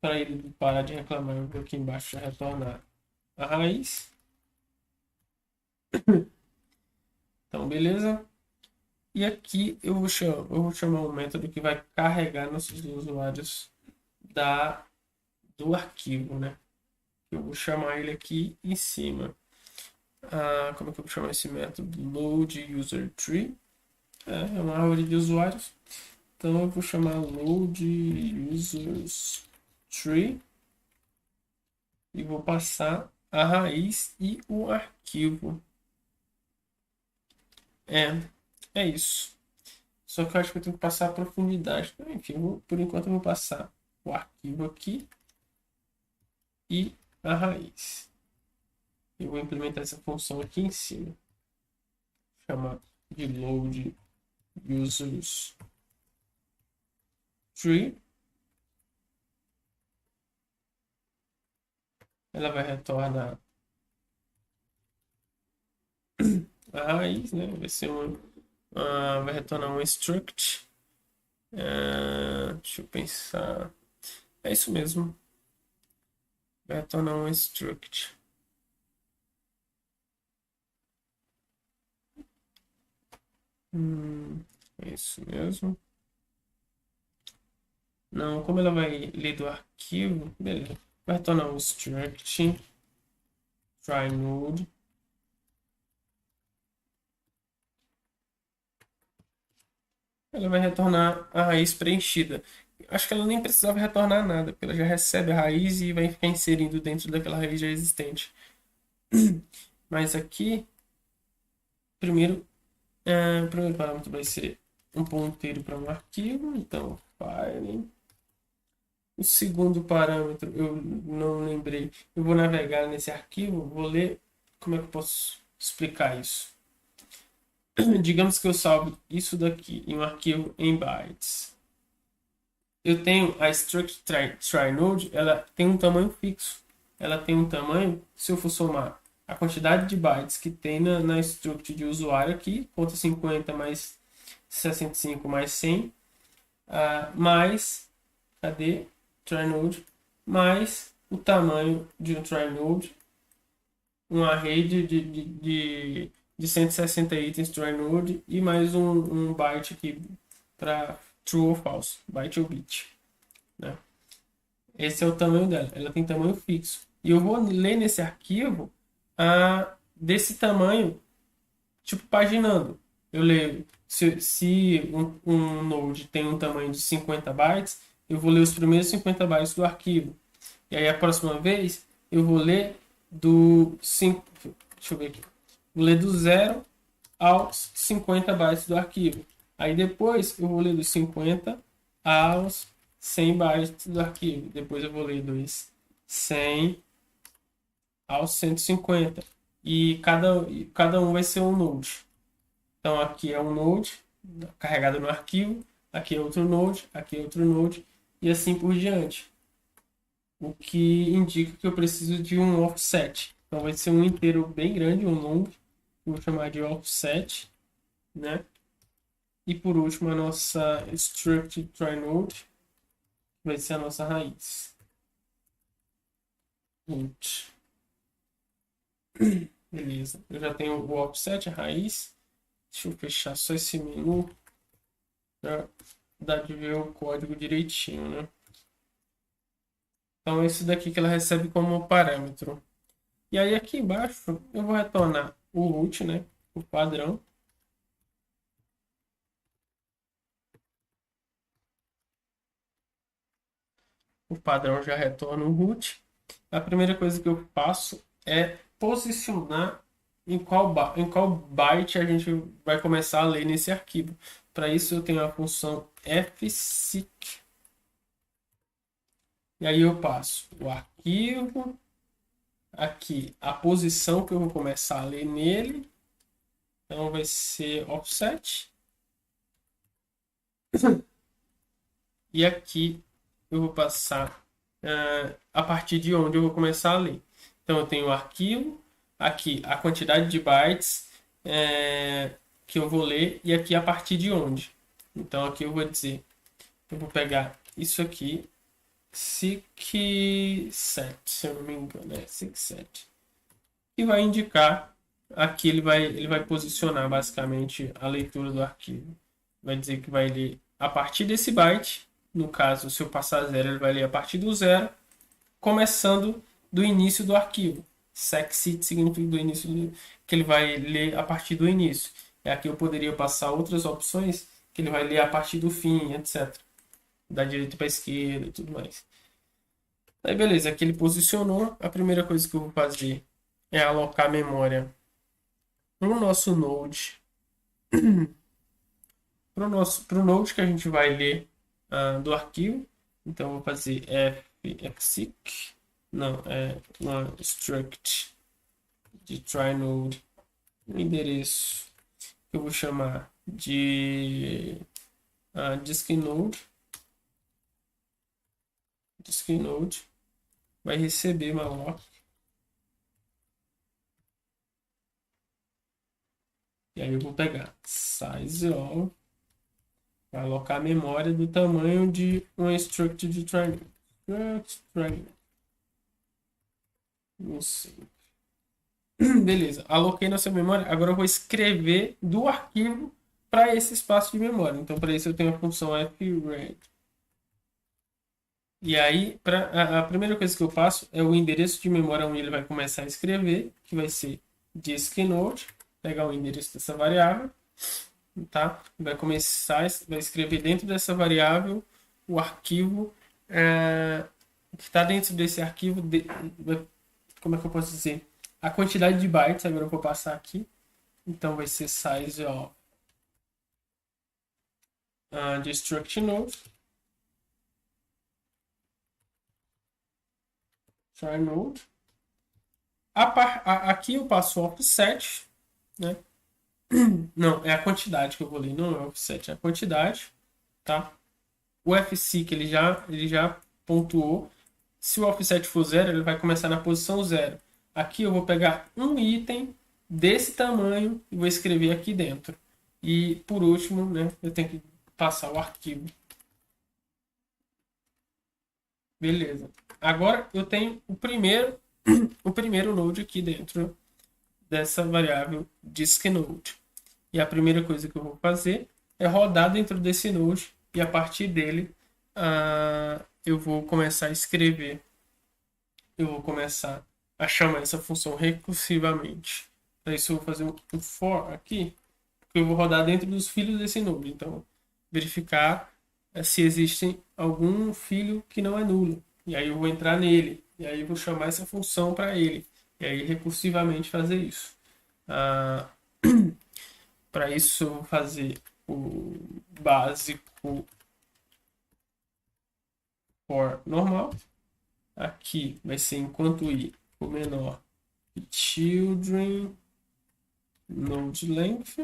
Para ele parar de reclamar, eu vou aqui embaixo já retornar a raiz. Então, beleza. E aqui eu vou chamar um método que vai carregar nossos usuários do arquivo, né? Eu vou chamar ele aqui em cima. Como é que eu vou chamar esse método? Load user tree. É uma árvore de usuários. Então eu vou chamar load users tree e vou passar a raiz e o arquivo. É isso. Só que eu acho que eu tenho que passar a profundidade. Então, enfim, por enquanto eu vou passar o arquivo aqui e a raiz. Eu vou implementar essa função aqui em cima. Chamar de load users tree. Ela vai retornar a raiz, né? Vai ser vai retornar um struct. Deixa eu pensar. É isso mesmo. Vai retornar um struct. É isso mesmo. Não, como ela vai ler do arquivo, beleza. Vai retornar um struct try_node. ela vai retornar a raiz preenchida. Acho que ela nem precisava retornar nada, porque ela já recebe a raiz e vai ficar inserindo dentro daquela raiz já existente. Mas aqui, primeiro, o primeiro parâmetro vai ser um ponteiro para um arquivo, então file. O segundo parâmetro, eu não lembrei. Eu vou navegar nesse arquivo, vou ler como é que eu posso explicar isso. Digamos que eu salve isso daqui em um arquivo em bytes. Eu tenho a struct try-node, ela tem um tamanho fixo. Ela tem um tamanho, se eu for somar a quantidade de bytes que tem na struct de usuário aqui, conta 50 mais 65 mais 100, mais, cadê? Try-node, mais o tamanho de um try-node, um array de 160 itens try-node e mais um byte aqui para true ou false, byte ou bit, né? Esse é o tamanho dela, ela tem tamanho fixo. E eu vou ler nesse arquivo desse tamanho, tipo paginando. Eu leio, se um node tem um tamanho de 50 bytes, eu vou ler os primeiros 50 bytes do arquivo. E aí a próxima vez eu vou ler do 5, deixa eu ver aqui. Vou ler do 0 aos 50 bytes do arquivo. Aí depois eu vou ler dos 50 aos 100 bytes do arquivo. Depois eu vou ler dos 100 aos 150. E cada um vai ser um node. Então aqui é um node carregado no arquivo, aqui é outro node, aqui é outro node e assim por diante. O que indica que eu preciso de um offset. Então vai ser um inteiro bem grande, um long, vou chamar de offset, né? E por último a nossa struct try-node, vai ser a nossa raiz. Int. Beleza, eu já tenho o offset, a raiz. Deixa eu fechar só esse menu para dar de ver o código direitinho, né? Então, esse daqui que ela recebe como parâmetro. E aí, aqui embaixo, eu vou retornar o root, né? O padrão. O padrão já retorna o root. A primeira coisa que eu faço é posicionar em qual byte a gente vai começar a ler nesse arquivo. Para isso, eu tenho a função fseek. E aí eu passo o arquivo, aqui a posição que eu vou começar a ler nele. Então vai ser offset. E aqui eu vou passar a partir de onde eu vou começar a ler. Então eu tenho o arquivo, aqui a quantidade de bytes que eu vou ler e aqui a partir de onde. Então aqui eu vou dizer, eu vou pegar isso aqui, seek7, se eu não me engano, é seek7. E vai indicar, aqui ele vai posicionar basicamente a leitura do arquivo. Vai dizer que vai ler a partir desse byte. No caso, se eu passar 0, ele vai ler a partir do 0, começando do início do arquivo. Seek7 significa do início, que ele vai ler a partir do início. E aqui eu poderia passar outras opções, que ele vai ler a partir do fim, etc. Da direita para a esquerda e tudo mais. Aí beleza, aqui ele posicionou. A primeira coisa que eu vou fazer é alocar memória no nosso node. Para o node que a gente vai ler do arquivo. Então, eu vou fazer fseek. Não, é uma struct de try-node. O endereço que eu vou chamar de disk-node. Disk-node vai receber malloc. E aí eu vou pegar size all, vai alocar a memória do tamanho de uma struct de try-node. Não sei. Beleza, aloquei nossa memória. Agora eu vou escrever do arquivo para esse espaço de memória. Então, para isso eu tenho a função fread. E aí, a primeira coisa que eu faço é o endereço de memória onde ele vai começar a escrever, que vai ser disk node, pegar o endereço dessa variável. tá? Vai começar, vai escrever dentro dessa variável o arquivo que está dentro desse arquivo, como é que eu posso dizer? A quantidade de bytes, agora eu vou passar aqui. Então vai ser size of destruct node, try node. Aqui eu passo o offset, né? Não, é a quantidade que eu vou ler, não é o offset, é a quantidade, tá? O fseek ele já pontuou. Se o offset for 0, ele vai começar na posição 0. Aqui eu vou pegar um item desse tamanho e vou escrever aqui dentro. E por último, né, eu tenho que passar o arquivo. Beleza. Agora eu tenho o primeiro node aqui dentro dessa variável diskNode. E a primeira coisa que eu vou fazer é rodar dentro desse node e a partir dele eu vou começar a escrever. Eu vou começar a chamar essa função recursivamente. Para isso eu vou fazer um for aqui, porque eu vou rodar dentro dos filhos desse node. Então, verificar se existe algum filho que não é nulo. E aí eu vou entrar nele. E aí eu vou chamar essa função para ele. E aí recursivamente fazer isso. Para isso eu vou fazer o básico for normal. Aqui vai ser enquanto i for menor children node length.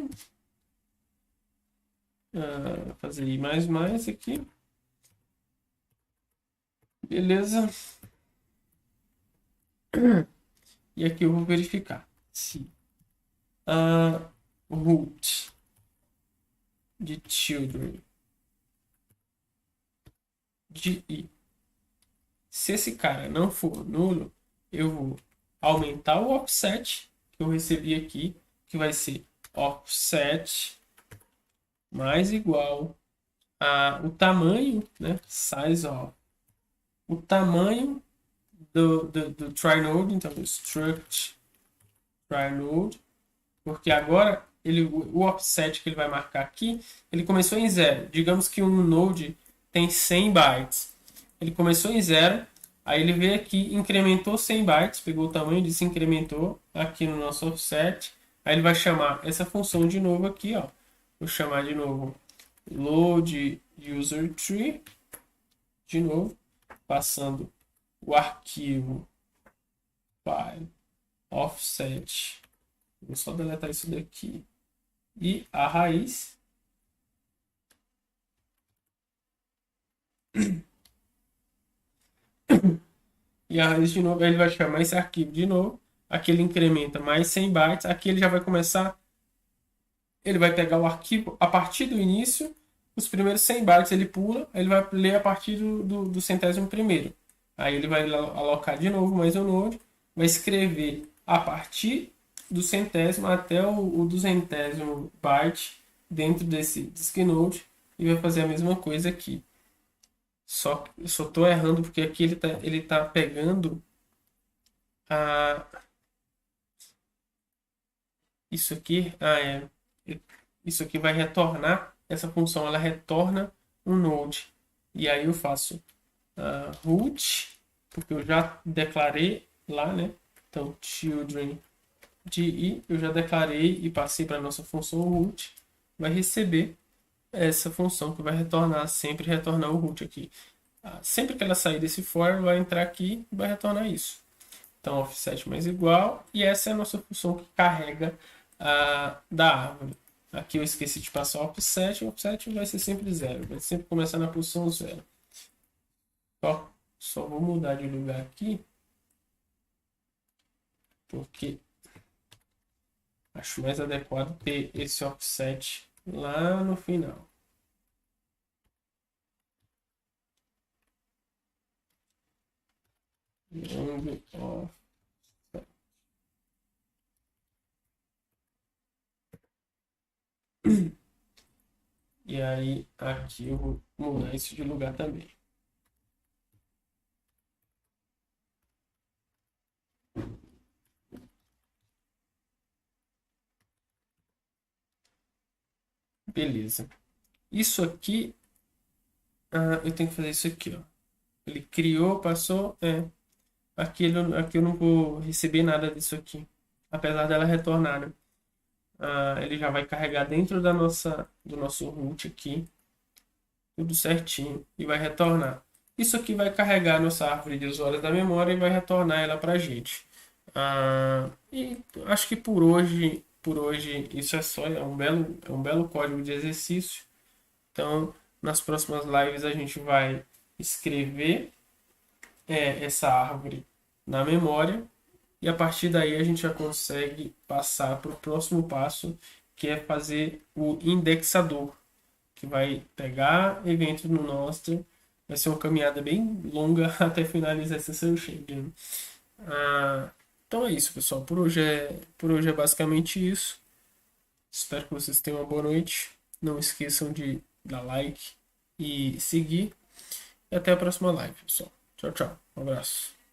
Fazer i mais aqui. Beleza. E aqui eu vou verificar se a root de children de i, se esse cara não for nulo, eu vou aumentar o offset que eu recebi aqui, que vai ser offset mais igual a o tamanho, né, size of, o tamanho do try node, então do struct try node, porque agora o offset que ele vai marcar aqui, ele começou em 0. Digamos que um node tem 100 bytes. Ele começou em 0, aí ele veio aqui, incrementou 100 bytes, pegou o tamanho disso, incrementou aqui no nosso offset. Aí ele vai chamar essa função de novo aqui, ó. Vou chamar de novo load user tree, de novo, passando o arquivo file offset. Vou só deletar isso daqui. E a raiz. E a raiz de novo, ele vai chamar esse arquivo de novo. Aqui ele incrementa mais 100 bytes. Aqui ele já vai começar. Ele vai pegar o arquivo a partir do início. Os primeiros 100 bytes ele pula. Ele vai ler a partir do centésimo primeiro. Aí ele vai alocar de novo mais um node. Vai escrever a partir do centésimo até o duzentésimo byte dentro desse disk node. E vai fazer a mesma coisa aqui. Eu só estou errando porque aqui ele tá pegando a. Isso aqui. Isso aqui vai retornar. Essa função ela retorna um node. E aí eu faço root, porque eu já declarei lá, né? Então, children de i, eu já declarei e passei para a nossa função root. Vai receber essa função que vai retornar, sempre retornar o root aqui. Sempre que ela sair desse for, vai entrar aqui e vai retornar isso. Então, offset mais igual. E essa é a nossa função que carrega da árvore. Aqui eu esqueci de passar o offset. O offset vai ser sempre 0. Vai sempre começar na posição 0. Só vou mudar de lugar aqui. Porque acho mais adequado ter esse offset lá no final. Long off. E aí, aqui eu vou mudar isso de lugar também. Beleza. Isso aqui, eu tenho que fazer isso aqui, ó. Ele criou, passou, aqui eu não vou receber nada disso aqui. Apesar dela retornar, né? Ele já vai carregar dentro do nosso root aqui, tudo certinho, e vai retornar. Isso aqui vai carregar a nossa árvore de usuários da memória e vai retornar ela para a gente. E acho que por hoje isso é só, é um belo código de exercício. Então, nas próximas lives a gente vai escrever essa árvore na memória e a partir daí a gente já consegue passar para o próximo passo, que é fazer o indexador, que vai pegar eventos no Nostr. Vai ser uma caminhada bem longa até finalizar essa seu change, né? Então é isso, pessoal. Por hoje é basicamente isso. Espero que vocês tenham uma boa noite. Não esqueçam de dar like e seguir. E até a próxima live, pessoal. Tchau, tchau. Um abraço.